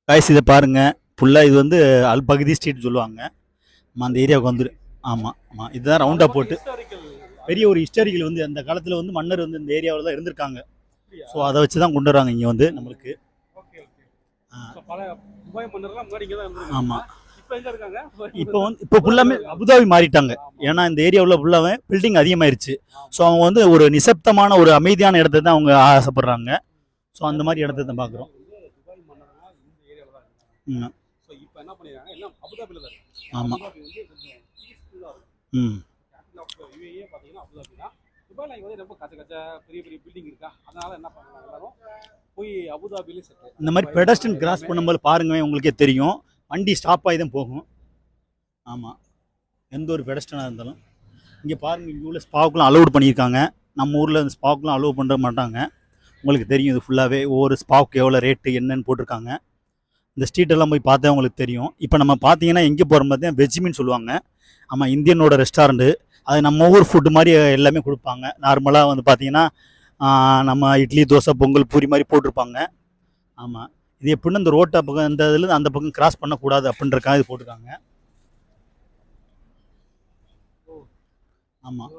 Guys இதை பாருங்க. ஃபுல்லாக இது வந்து அல் பகுதி ஸ்ட்ரீட் சொல்லுவாங்க. அந்த ஏரியாவுக்கு வந்துரு. ஆமாம் ஆமாம், இதுதான் ரவுண்டாக போட்டு பெரிய ஒரு ஹிஸ்டாரிக்கல் வந்து அந்த காலத்தில் வந்து மன்னர் வந்து இந்த ஏரியாவில் தான் இருந்திருக்காங்க. ஸோ அதை வச்சு தான் கொண்டு வராங்க இங்கே வந்து நம்மளுக்கு. ஆமாம், இப்போ ஃபுல்லாமே அபுதாபி மாறிட்டாங்க. ஏன்னா இந்த ஏரியாவில் ஃபுல்லாவே பில்டிங் அதிகமாயிருச்சு. ஸோ அவங்க வந்து ஒரு நிசப்தமான ஒரு அமைதியான இடத்த தான் அவங்க ஆசைப்படுறாங்க. ஸோ அந்த மாதிரி இடத்த தான் பார்க்குறோம். ஆமாம். ம். இந்த மாதிரி பெடஸ்ட்ரியன் கிராஸ் பண்ணும்போது பாருங்க, உங்களுக்கே தெரியும் வண்டி ஸ்டாப் ஆகி தான் போகும். ஆமாம், எந்த ஒரு பெடஸ்ட்ரியனாக இருந்தாலும். இங்கே பாருங்கள், இங்கே உள்ள ஸ்பாவுக்குலாம் அலோட் பண்ணியிருக்காங்க. நம்ம ஊரில் இந்த ஸ்பாவுக்குலாம் அலோவ் பண்ண மாட்டாங்க. உங்களுக்கு தெரியும், இது ஃபுல்லாகவே ஒவ்வொரு ஸ்பாவுக்கு எவ்வளோ ரேட்டு என்னன்னு போட்டிருக்காங்க. இந்த ஸ்ட்ரீட்டெல்லாம் போய் பார்த்தா உங்களுக்கு தெரியும். இப்போ நம்ம பார்த்தீங்கன்னா எங்கே போகிற பார்த்தீங்கன்னா வெஜ்மின்னு சொல்லுவாங்க. ஆமாம், இந்தியனோட ரெஸ்டாரண்ட்டு. அது நம்ம ஊர் ஃபுட்டு மாதிரி எல்லாமே கொடுப்பாங்க. நார்மலாக வந்து பார்த்தீங்கன்னா நம்ம இட்லி தோசை பொங்கல் பூரி மாதிரி போட்டிருப்பாங்க. ஆமாம், இது எப்படின்னா இந்த ரோட்டை பக்கம் இந்த இதில் அந்த பக்கம் கிராஸ் பண்ணக்கூடாது அப்படின்றக்காக இது போட்டிருக்காங்க. ஆமாம்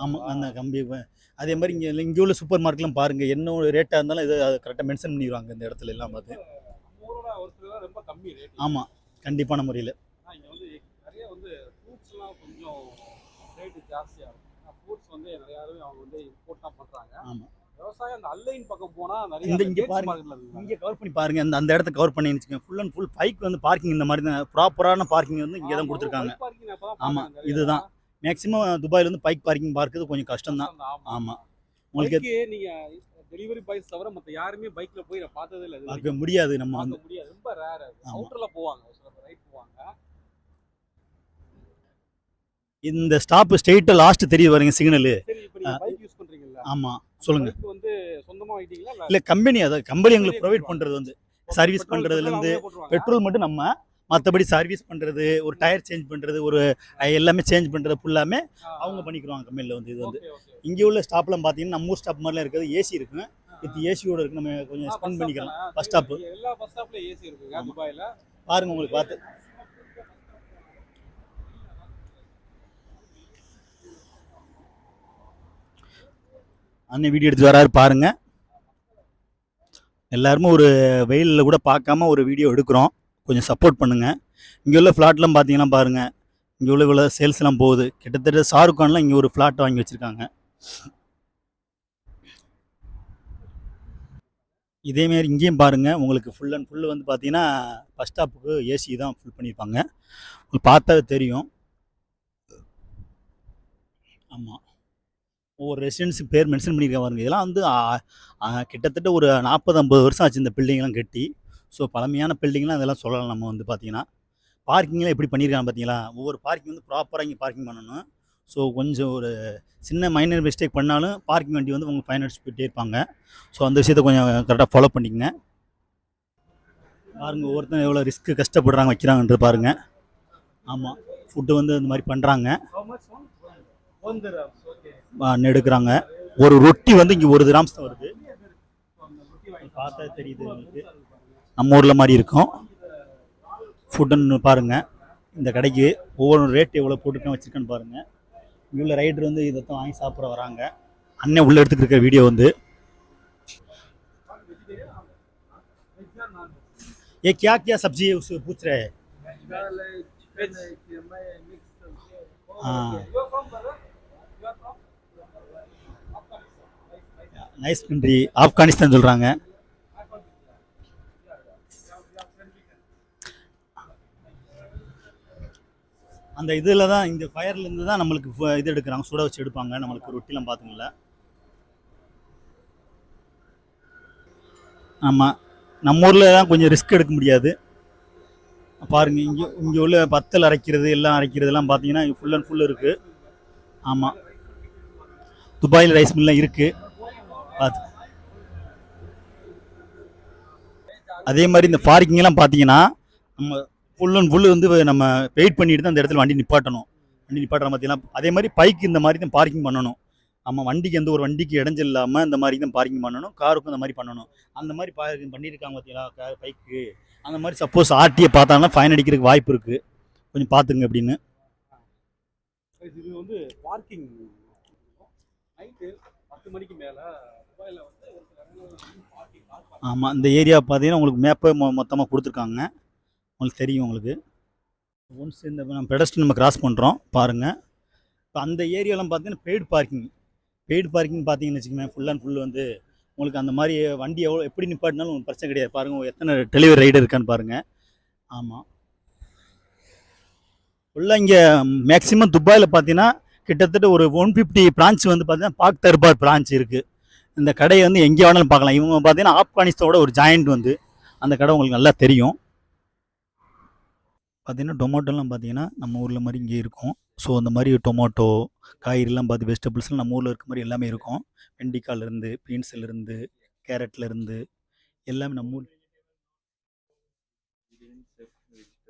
ஆமாம், அந்த கம்பி. அதே மாதிரி இங்கே உள்ள சூப்பர் மார்க்கெட்லாம் பாருங்கள், என்ன ரேட்டாக இருந்தாலும் இது அதை கரெக்டாக மென்ஷன் பண்ணிடுவாங்க இந்த இடத்துல எல்லாம் பார்த்து. ஆமாம், கண்டிப்பான முறையில். ஆமாம், விவசாயம் அந்த அல்லைன் பக்கம் போனா நிறைய இங்க பாருங்க, இங்க கவர் பண்ணி பாருங்க. அந்த அந்த இடத்த கவர் பண்ணி வச்சுக்கோங்க. ஃபுல் அண்ட் ஃபுல் பைக் வந்து பார்க்கிங் இந்த மாதிரி தான் ப்ராப்பரான பார்க்கிங் வந்து இங்கே தான் கொடுத்துருக்காங்க. ஆமாம், இதுதான் மேக்ஸிமம் துபாயில் வந்து பைக் பார்க்கிங் பார்க்குறது கொஞ்சம் கஷ்டம் தான். ஆமாம், உங்களுக்கு நீங்க டெலிவரி பாய்ஸ் தவிர மற்ற யாருமே பைக்ல போய் நான் பார்த்ததே இல்லை. பார்க்க முடியாது, நம்ம வந்து முடியாது, ரொம்ப ரேர். அவுட்டர்ல போவாங்க, ரைட் போவாங்க. இந்த ஸ்டாப் ஸ்ட்ரெயிட்டா லாஸ்ட் தெரியுது பாருங்க சிக்னல். ஆமா, சொல்லுங்க. இல்ல கம்பெனி, அதாவது கம்பெனி எங்களுக்கு ப்ரொவைட் பண்றது வந்து சர்வீஸ் பண்றதுல இருந்து பெட்ரோல் மட்டும் நம்ம, மற்றபடி சர்வீஸ் பண்றது, ஒரு டயர் சேஞ்ச் பண்றது, ஒரு எல்லாமே சேஞ்ச் பண்றது ஃபுல்லாமே அவங்க பண்ணிக்கிறாங்க கம்பெனியில் வந்து. இது வந்து இங்கே உள்ள ஸ்டாப்லாம் பார்த்தீங்கன்னா நம்ம ஊர் ஸ்டாப் மாதிரிலாம் இருக்குது. ஏசி இருக்கு, வித் ஏசியோட இருக்கு. நம்ம கொஞ்சம் ஸ்பெண்ட் பண்ணிக்கலாம். பஸ் ஸ்டாப் எல்லா பஸ் ஸ்டாப்ல ஏசி இருக்கு துபாயில. பாருங்க, உங்களுக்கு பார்த்து அண்ணன் வீடியோ எடுத்து வராரு பாருங்க. எல்லாருமே ஒரு வெயிலில் கூட பார்க்காம ஒரு வீடியோ எடுக்கிறோம், கொஞ்சம் சப்போர்ட் பண்ணுங்க. இங்கே உள்ள ஃப்ளாட்லாம் பார்த்தீங்கன்னா பாருங்க, இங்கே உள்ள சேல்ஸ்லாம் போகுது. கிட்டத்தட்ட ஷாருக் கான்லாம் இங்கே ஒரு ஃப்ளாட் வாங்கி வச்சுருக்காங்க. இதேமாரி இங்கேயும் பாருங்கள், உங்களுக்கு ஃபுல் அண்ட் ஃபுல்லு வந்து பார்த்தீங்கன்னா பஸ் ஸ்டாப்புக்கு ஏசி தான் ஃபுல் பண்ணியிருப்பாங்க. உங்களுக்கு பார்த்தாவே தெரியும். ஆமாம், ஒவ்வொரு ரெசிடென்ஸுக்கு பேர் மென்ஷன் பண்ணியிருக்க பாருங்க. இதெல்லாம் வந்து கிட்டத்தட்ட ஒரு 40-50 வருஷம் ஆச்சு இந்த பில்டிங்லாம் கட்டி. ஸோ பழமையான பில்டிங்லாம் இதெல்லாம் சொல்லலாம். நம்ம வந்து பார்த்தீங்கன்னா பார்க்கிங்லாம் எப்படி பண்ணியிருக்காங்க பார்த்தீங்களா. ஒவ்வொரு பார்க்கிங் வந்து ப்ராப்பராக இங்கே பார்க்கிங் பண்ணணும். ஸோ கொஞ்சம் ஒரு சின்ன மைனர் மிஸ்டேக் பண்ணாலும் பார்க்கிங் வண்டி வந்து உங்கள் ஃபைன் அடிச்சு போயிட்டே இருப்பாங்க. ஸோ அந்த விஷயத்தை கொஞ்சம் கரெக்டாக ஃபாலோ பண்ணிக்கங்க. பாருங்கள், ஒவ்வொருத்தரும் எவ்வளோ ரிஸ்க்கு கஷ்டப்படுறாங்க வைக்கிறாங்கன்றது பாருங்கள். ஆமாம், ஃபுட்டு வந்து இந்த மாதிரி பண்ணுறாங்க, எடுக்கிறாங்க. ஒரு ரொட்டி வந்து இங்கே 1 திராம்ஸ் தான் வருது. பார்த்தா தெரியுது உங்களுக்கு, நம்ம ஊரில் மாதிரி இருக்கும். ஃபுட்டுன்னு பாருங்கள். இந்த கடைக்கு ஒவ்வொரு ரேட் எவ்வளோ போட்டுருக்கேன் வச்சுருக்கேன்னு பாருங்கள். இங்கே உள்ள ரைடர் வந்து இதைத்தான் வாங்கி சாப்பிட வராங்க. அண்ணன் உள்ளே எடுத்துக்கிட்டு இருக்க வீடியோ வந்து ये क्या क्या सब्जी है उससे पूछ रहे हैं. हाँ, நைஸ் கண்ட்ரி, ஆப்கானிஸ்தான் சொல்கிறாங்க. அந்த இதில் தான், இந்த ஃபயர்லேருந்து தான் நம்மளுக்கு இது எடுக்கிறாங்க, சுட வச்சு எடுப்பாங்க. நம்மளுக்கு ரொட்டிலாம் பார்த்துங்கள. ஆமாம், நம்ம ஊரில் தான் கொஞ்சம் ரிஸ்க் எடுக்க முடியாது. பாருங்கள், இங்கே உள்ள பத்தல் அரைக்கிறது எல்லாம் அரைக்கிறதுலாம் பார்த்தீங்கன்னா ஃபுல் அண்ட் ஃபுல் இருக்குது. ஆமாம், துபாயில் ரைஸ் மில்லாம் இருக்குது பார்த்து. அதே மாதிரி இந்த பார்க்கிங்லாம் பார்த்தீங்கன்னா நம்ம ஃபுல் அண்ட் ஃபுல்லு வந்து நம்ம வெயிட் பண்ணிட்டு தான் அந்த இடத்துல வண்டி நிப்பாட்டணும். வண்டி நிப்பாட்டுற பார்த்தீங்கன்னா அதே மாதிரி பைக் இந்த மாதிரி தான் பார்க்கிங் பண்ணணும். ஆமாம், வண்டிக்கு எந்த ஒரு வண்டிக்கு இடைஞ்சல் இல்லாமல் இந்த மாதிரி தான் பார்க்கிங் பண்ணணும், காருக்கும் அந்த மாதிரி பண்ணணும். அந்த மாதிரி பண்ணியிருக்காங்க பார்த்தீங்களா, பைக்கு அந்த மாதிரி சப்போஸ் ஆர்டியை பார்த்தாங்கன்னா ஃபைன் அடிக்கிறதுக்கு வாய்ப்பு இருக்குது, கொஞ்சம் பார்த்துங்க அப்படின்னு. இது வந்து பார்க்கிங் நைட்டு 10 மணிக்கு மேலே துபாயில் வந்து ஒரு சில இடங்கள்ல வந்து பார்க்கிங் கார் பார்க்கிங். ஆமாம், இந்த ஏரியா பார்த்தீங்கன்னா உங்களுக்கு மேப்பை மொத்தமாக கொடுத்துருக்காங்க, உங்களுக்கு தெரியும் உங்களுக்கு. ஒன்ஸ் இந்த நம்ம பெடஸ்ட்ரியன் நம்ம கிராஸ் பண்ணுறோம் பாருங்கள். இப்போ அந்த ஏரியாலாம் பார்த்தீங்கன்னா பெய்டு பார்க்கிங் பார்த்தீங்கன்னு வச்சுக்கோங்க, ஃபுல் அண்ட் ஃபுல் வந்து உங்களுக்கு அந்த மாதிரி வண்டி எப்படி நிப்பாட்டினாலும் உங்களுக்கு பிரச்சனை கிடையாது. பாருங்கள் எத்தனை டெலிவரி ரைடு இருக்கான்னு பாருங்கள். ஆமாம், ஃபுல்லாக இங்கே மேக்ஸிமம் துபாயில் பார்த்தீங்கன்னா கிட்டத்தட்ட ஒரு 150 பிரான்ச் வந்து பார்த்தீங்கன்னா பாக் தர்பார் பிரான்ச் இருக்குது. இந்த கடையை வந்து எங்கே வேணாலும் பார்க்கலாம். இவங்க பார்த்தீங்கன்னா ஆப்கானிஸ்தானோட ஒரு ஜாயிண்ட் வந்து அந்த கடை உங்களுக்கு நல்லா தெரியும். பார்த்தீங்கன்னா டொமேட்டோலாம் பார்த்தீங்கன்னா நம்ம ஊரில் மாதிரி இங்கே இருக்கும். ஸோ அந்த மாதிரி டொமேட்டோ காய்கறிலாம் பார்த்து வெஜிடபிள்ஸ்லாம் நம்ம ஊரில் இருக்க மாதிரி எல்லாமே இருக்கும். வெண்டிக்காயிலேருந்து பீன்ஸ்லேருந்து கேரட்லேருந்து எல்லாமே நம்ம ஊர்